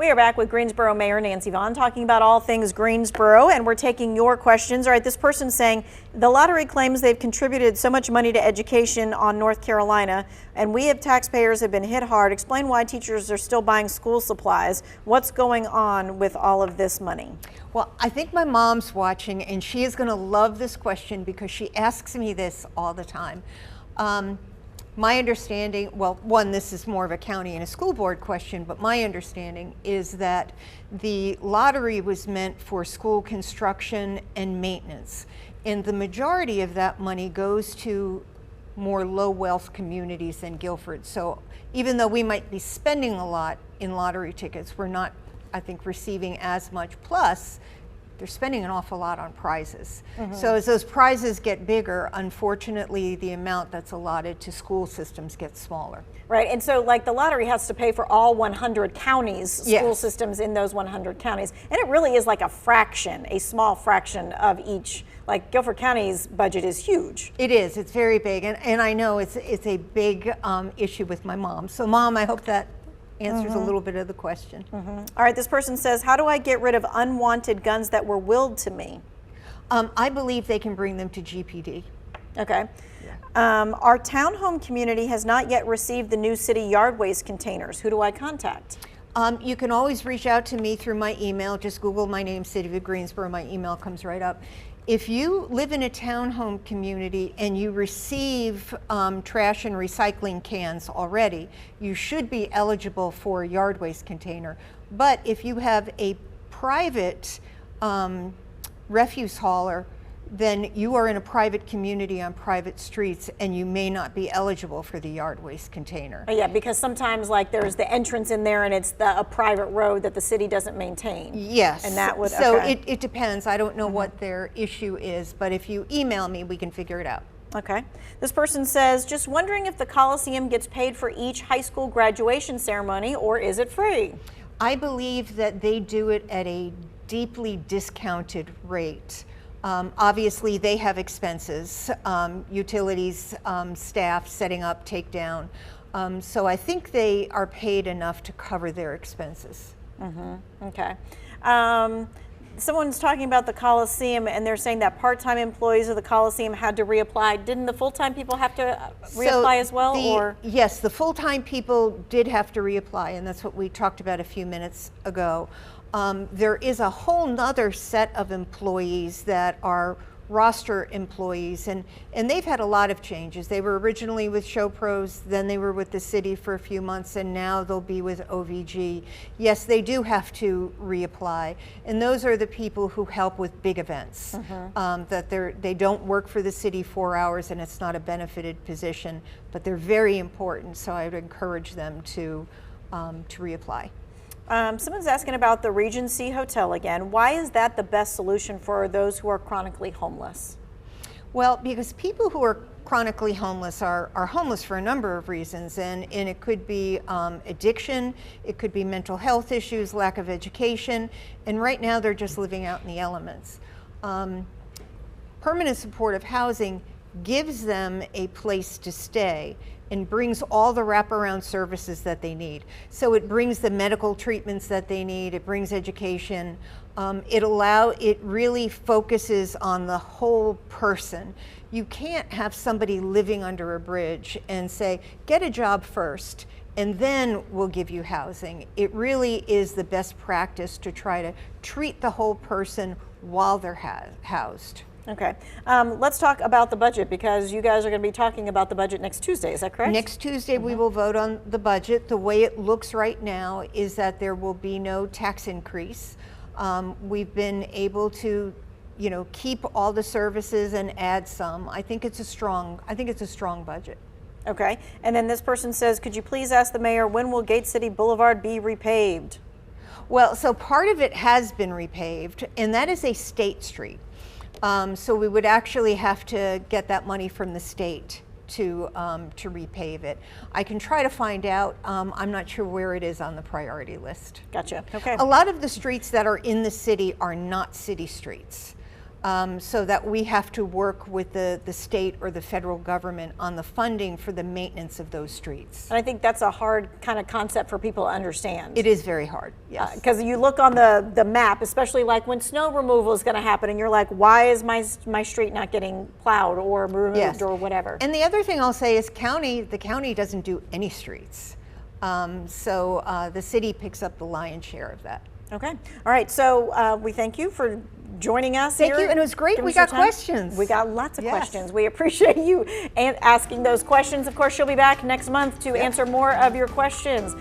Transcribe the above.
We are back with Greensboro Mayor Nancy Vaughan talking about all things Greensboro, and we're taking your questions. All right, this person's saying the lottery claims they've contributed so much money to education on North Carolina, and we as taxpayers have been hit hard. Explain why teachers are still buying school supplies. What's going on with all of this money? Well, I think my mom's watching, and she is going to love this question because she asks me this all the time. My understanding, well, one, this is more of a county and a school board question, but my understanding is that the lottery was meant for school construction and maintenance. And the majority of that money goes to more low wealth communities than Guilford. So even though we might be spending a lot in lottery tickets, we're not, I think, receiving as much. Plus, they're spending an awful lot on prizes. So as those prizes get bigger, unfortunately, the amount that's allotted to school systems gets smaller. Right, and so like the lottery has to pay for all 100 counties, school systems in those 100 counties. And it really is like a fraction, a small fraction of each. Like Guilford County's budget is huge. It is, it's very big. And I know it's a big issue with my mom. So Mom, I hope that answers a little bit of the question. All right, this person says, how do I get rid of unwanted guns that were willed to me? I believe they can bring them to GPD. Okay. Our townhome community has not yet received the new city yard waste containers. Who do I contact? You can always reach out to me through my email. Just Google my name, City of Greensboro. My email comes right up. If you live in a townhome community and you receive trash and recycling cans already, you should be eligible for a yard waste container. But if you have a private refuse hauler, then you are in a private community on private streets and you may not be eligible for the yard waste container. Yeah, because sometimes like there's the entrance in there and it's a private road that the city doesn't maintain. Yes. And that would, so it depends. I don't know what their issue is, but if you email me, we can figure it out. Okay. This person says, just wondering if the Coliseum gets paid for each high school graduation ceremony or is it free? I believe that they do it at a deeply discounted rate. Obviously, they have expenses, utilities, staff, setting up, takedown. So I think they are paid enough to cover their expenses. Okay. Someone's talking about the Coliseum and they're saying that part-time employees of the Coliseum had to reapply. Didn't the full-time people have to reapply as well? Yes, the full-time people did have to reapply, and that's what we talked about a few minutes ago. There is a whole nother set of employees that are roster employees, and they've had a lot of changes. They were originally with Show Pros, then they were with the city for a few months, and now they'll be with OVG. Yes, they do have to reapply, and those are the people who help with big events. That they don't work for the city 4 hours, and it's not a benefited position, but they're very important, so I would encourage them to reapply. Someone's asking about the Regency Hotel again. Why is that the best solution for those who are chronically homeless? Well, because people who are chronically homeless are homeless for a number of reasons, and it could be addiction, it could be mental health issues, lack of education, and right now they're just living out in the elements. Permanent supportive housing gives them a place to stay and brings all the wraparound services that they need. So it brings the medical treatments that they need, it brings education, it really focuses on the whole person. You can't have somebody living under a bridge and say, get a job first, and then we'll give you housing. It really is the best practice to try to treat the whole person while they're housed. Okay, let's talk about the budget because you guys are going to be talking about the budget next Tuesday, is that correct? Next Tuesday we will vote on the budget. The way it looks right now is that there will be no tax increase. We've been able to, keep all the services and add some. I think it's a strong budget. Okay, and then this person says, could you please ask the mayor, when will Gate City Boulevard be repaved? Well, so part of it has been repaved, and that is a state street. So we would actually have to get that money from the state to repave it. I can try to find out. I'm not sure where it is on the priority list. Gotcha. Okay. A lot of the streets that are in the city are not city streets. so that we have to work with the state or the federal government on the funding for the maintenance of those streets. And I think that's a hard kind of concept for people to understand. It is very hard, yes. Because you look on the map, especially like when snow removal is going to happen, and you're like, why is my street not getting plowed or removed Yes. or whatever? And the other thing I'll say is the county doesn't do any streets. So the city picks up the lion's share of that. Okay. All right. So we thank you for joining us Thank here. you, and it was great. Give We us your got time. questions. We got lots of Yes. questions. We appreciate you asking those questions. Of course, she'll be back next month to answer more of your questions.